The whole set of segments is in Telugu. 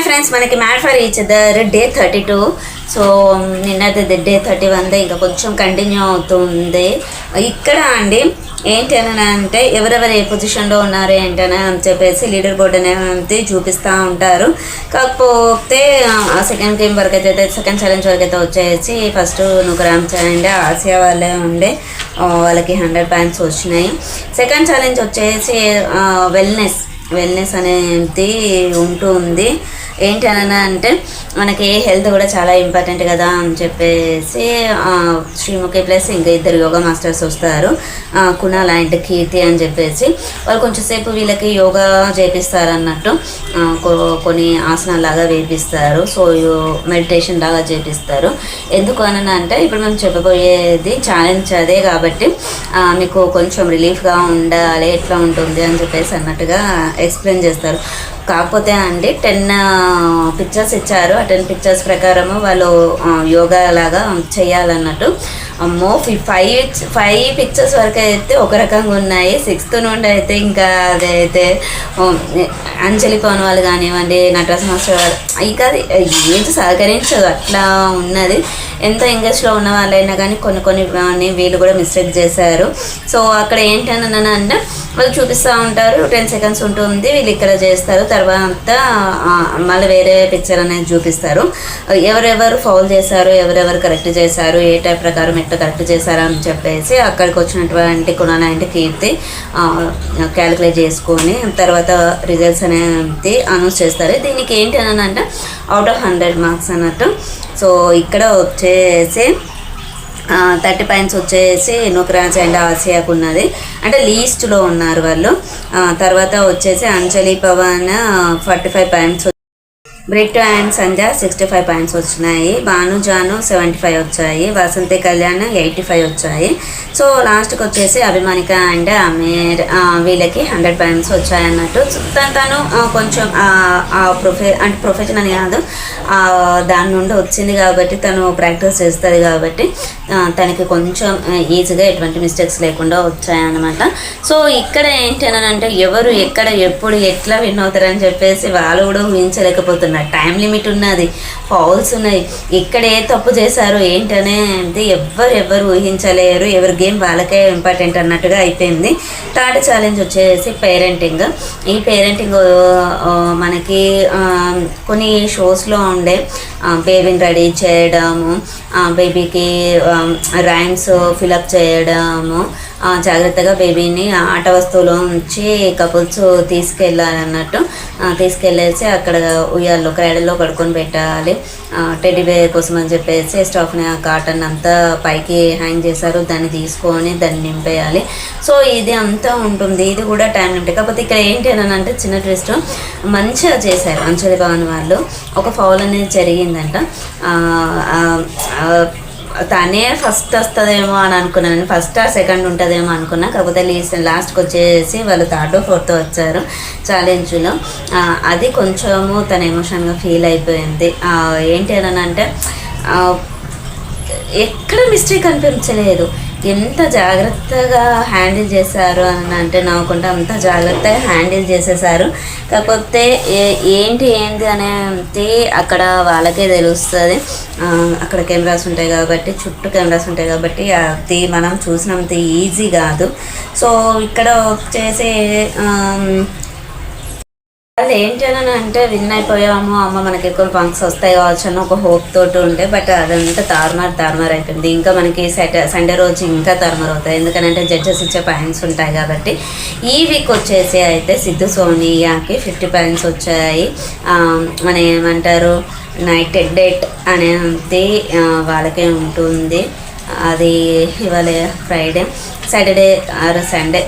హాయ్ ఫ్రెండ్స్, మనకి mad for each other day 32. So నిన్నది డే 31 ఇంకా కొంచెం కంటిన్యూ అవుతుంది ఇక్కడ అండి. ఏంటి అని అంటే ఎవరెవరు ఏ పొజిషన్లో ఉన్నారు ఏంటని అని చెప్పేసి లీడర్ బోర్డ్ అనేది చూపిస్తూ ఉంటారు. కాకపోతే సెకండ్ గేమ్ వరకు అయితే సెకండ్ ఛాలెంజ్ వరకు అయితే వచ్చేసి ఫస్ట్ నుగ్రామ్ అండ్ ఆసియా వాళ్ళే ఉండే, వాళ్ళకి 100 పాయింట్స్ వచ్చినాయి. సెకండ్ ఛాలెంజ్ వచ్చేసి వెల్నెస్ అనేది ఉంటుంది. ఏంటి అని అంటే మనకి హెల్త్ కూడా చాలా ఇంపార్టెంట్ కదా అని చెప్పేసి శ్రీముఖి ప్లస్ ఇంకా 2 యోగా మాస్టర్స్ వస్తారు, కునాల్ అండ్ కీర్తి అని చెప్పేసి. వాళ్ళు కొంచెంసేపు వీళ్ళకి యోగా చేపిస్తారు అన్నట్టు, కొన్ని ఆసనాలు లాగా వేపిస్తారు. సో మెడిటేషన్ లాగా చేపిస్తారు. ఎందుకు అని అంటే ఇప్పుడు మేము చెప్పబోయేది ఛాలెంజ్ అదే కాబట్టి మీకు కొంచెం రిలీఫ్గా ఉండాలి, ఎట్లా ఉంటుంది అని చెప్పేసి అన్నట్టుగా ఎక్స్ప్లెయిన్ చేస్తారు. కాకపోతే అండి 10 పిక్చర్స్ ఇచ్చారు. ఆ 10 పిక్చర్స్ ప్రకారము వాళ్ళు యోగా లాగా చేయాలన్నట్టు. అమ్మో 5 పిక్చర్స్ వరకు అయితే ఒక రకంగా ఉన్నాయి. 6th నుండి అయితే ఇంకా అదైతే అంజలి పవన్ వాళ్ళు కానివ్వండి, నటరాజ్ మాస్టర్ వాళ్ళు ఇంకా ఏది సహకరించదు అట్లా ఉన్నది. ఎంత ఇంగ్లీష్లో ఉన్న వాళ్ళైనా కానీ కొన్ని వీళ్ళు కూడా మిస్టేక్ చేశారు. సో అక్కడ ఏంటని అంటే వాళ్ళు చూపిస్తూ ఉంటారు, 10 seconds ఉంటుంది, వీళ్ళు ఇక్కడ చేస్తారు, తర్వాత మళ్ళీ వేరే పిక్చర్ అనేది చూపిస్తారు. ఎవరెవరు ఫౌల్ చేశారు, ఎవరెవరు కరెక్ట్ చేశారు, ఏ టైప్ ప్రకారం ఎట్లా కరెక్ట్ చేశారు అని చెప్పేసి అక్కడికి వచ్చినటువంటి కునాల్ అండ్ కీర్తి క్యాలిక్యులేట్ చేసుకొని తర్వాత రిజల్ట్స్ అనేది అనౌన్స్ చేస్తారు. దీనికి ఏంటి అని అంటే అవుట్ ఆఫ్ 100 మార్క్స్ అన్నట్టు. సో ఇక్కడ వచ్చేసి 30 పాయింట్స్ వచ్చేసి నుగ్రాజ్ అండ్ ఆసియాకు ఉన్నది, అంటే లీస్ట్లో ఉన్నారు వాళ్ళు. తర్వాత వచ్చేసి Anjali Pavan 45 points, Brit and Sandhya 65 points వచ్చినాయి, భానుజాను 75 వచ్చాయి, వసంతి కళ్యాణ్ 85 వచ్చాయి. సో లాస్ట్కి వచ్చేసి అభిమానిక అండ్ అమీర్ వీళ్ళకి 100 పాయింట్స్ వచ్చాయి అన్నట్టు. తను కొంచెం ప్రొఫెషన్ అని కాదు, దాని నుండి వచ్చింది కాబట్టి తను ప్రాక్టీస్ చేస్తుంది కాబట్టి తనకి కొంచెం ఈజీగా ఎటువంటి మిస్టేక్స్ లేకుండా వచ్చాయన్నమాట. సో ఇక్కడ ఏంటి అని అంటే ఎవరు ఎక్కడ ఎప్పుడు ఎట్లా విన్ అవుతారని చెప్పేసి వాళ్ళు కూడా ఊహించలేకపోతున్నారు. టైం లిమిట్ ఉన్నది, ఫౌల్స్ ఉన్నాయి, ఇక్కడ ఏ తప్పు చేశారు ఏంటనేది ఎవరు ఊహించలేరు. ఎవరి గేమ్ వాళ్ళకే ఇంపార్టెంట్ అన్నట్టుగా అయిపోయింది. థర్డ్ ఛాలెంజ్ వచ్చేసి పేరెంటింగ్. ఈ పేరెంటింగ్ మనకి కొన్ని షోస్లో ఉండే బేబీని రెడీ చేయడము, బేబీకి రైమ్స్ ఫిలప్ చేయడము, జాగ్రత్తగా బేబీని ఆట వస్తువులో ఉంచి కపుల్స్ తీసుకెళ్ళాలన్నట్టు. తీసుకెళ్ళేసి అక్కడ ఉయ్యాల్లో క్రైడల్లో పడుకొని పెట్టాలి. టెడ్డీ బేర్ కోసం అని చెప్పేసి స్టాఫ్ని కాటన్ అంతా పైకి హ్యాంగ్ చేశారు, దాన్ని తీసుకొని దాన్ని నింపేయాలి. సో ఇది అంతా ఉంటుంది, ఇది కూడా టైం లిమిట్. కాకపోతే ఇక్కడ ఏంటి అని అంటే చిన్న ట్విస్ట్, మంచిగా చేశారు అంజలి భవన్ వాళ్ళు. ఒక ఫౌల్ అనేది జరిగిందంట, తనే ఫస్ట్ వస్తుందేమో అని అనుకున్నాను, ఫస్ట్ సెకండ్ ఉంటుందేమో అనుకున్నా. కాకపోతే లాస్ట్కి వచ్చేసి వాళ్ళు 3rd or 4th వచ్చారు ఛాలెంజ్లో. అది కొంచెము తన ఎమోషన్గా ఫీల్ అయిపోయింది. ఏంటి అని అంటే ఎక్కడ మిస్టేక్ అనిపించలేదు, ఎంత జాగ్రత్తగా హ్యాండిల్ చేశారు అని అంటే నవ్వుకుంటే అంత జాగ్రత్తగా హ్యాండిల్ చేసేసారు. కాకపోతే ఏంటి అనేది అక్కడ వాళ్ళకే తెలుస్తుంది. అక్కడ కెమెరాస్ ఉంటాయి కాబట్టి, చుట్టూ కెమెరాస్ ఉంటాయి కాబట్టి అది మనం చూసినంత ఈజీ కాదు. సో ఇక్కడ వచ్చేసి వాళ్ళు ఏంటి అని అంటే విన్ అయిపోయాము, అమ్మ మనకి ఎక్కువ పంక్స్ వస్తాయి కావచ్చు అని ఒక హోప్ తోటి ఉండే. బట్ అదంతా తారుమారు అయిపోయింది. ఇంకా మనకి సండే రోజు ఇంకా తారుమారు అవుతాయి, ఎందుకంటే జడ్జెస్ ఇచ్చే పాయింట్స్ ఉంటాయి కాబట్టి. ఈ వీక్ వచ్చేసి అయితే సిద్ధు సోనియాకి 50 పాయింట్స్ వచ్చాయి. మన ఏమంటారు నైట్ డేట్ అనేది వాళ్ళకే ఉంటుంది. అది ఇవాళ ఫ్రైడే, సాటర్డే ఆర్ సండే,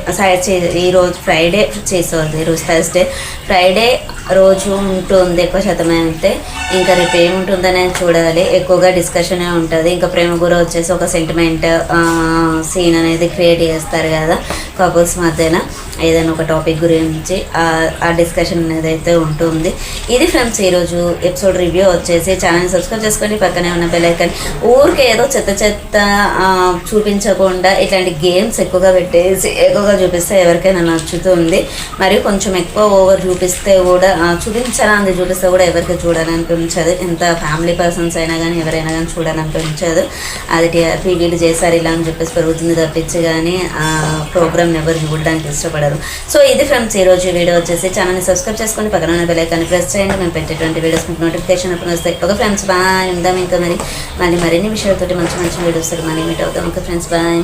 ఈరోజు ఫ్రైడే చేసేది, ఈరోజు థర్స్డే, ఫ్రైడే రోజు ఉంటుంది ఎక్కువ శాతం అయితే. ఇంకా రేపు ఏముంటుందనేది చూడాలి. ఎక్కువగా డిస్కషనే ఉంటుంది. ఇంకా ప్రేమ గుర వచ్చేసి ఒక సెంటిమెంట్ సీన్ అనేది క్రియేట్ చేస్తారు కదా కపుల్స్ మధ్యన, ఏదైనా ఒక టాపిక్ గురించి ఆ డిస్కషన్ అనేది అయితే ఉంటుంది. ఇది ఫ్రెండ్స్ ఈరోజు ఎపిసోడ్ రివ్యూ వచ్చేసి. ఛానల్ సబ్స్క్రైబ్ చేసుకొని పక్కనే ఉన్న బెల్ ఐకాన్, ఊరికే ఏదో చెత్త చూపించకుండా ఇట్లాంటి గేమ్స్ డీటెయిల్స్ ఎక్కువగా పెట్టేసి ఎక్కువగా చూపిస్తే ఎవరికైనా నచ్చుతుంది. మరి కొంచెం ఎక్కువ ఓవర్ చూపిస్తే కూడా చూపించాలని చూపిస్తే కూడా ఎవరికి చూడాలనిపించదు. ఎంత ఫ్యామిలీ పర్సన్స్ అయినా కానీ ఎవరైనా కానీ చూడాలనిపించదు. అది టీఆర్పీ వీళ్ళు చేశారు ఇలా అని చెప్పేసి పెరుగుతుంది తప్పించి కానీ ఆ ప్రోగ్రామ్ని ఎవరు చూడడానికి ఇష్టపడరు. సో ఇది ఫ్రెండ్స్ ఈరోజు వీడియో వచ్చేసి. ఛానల్ని సబ్స్క్రైబ్ చేసుకొని పక్కన ఉన్న బెల్ ఐకాన్ని ప్రెస్ చేయండి. మేము పెట్టేటువంటి వీడియోస్ మీకు నోటిఫికేషన్ అప్పుడు వస్తాయి. Okay friends bye. ఉందాం ఇంకా మరిన్ని విషయాలతోటి మంచి వీడియోస్ మళ్ళీ మీట్ అవుతాం. Okay friends bye.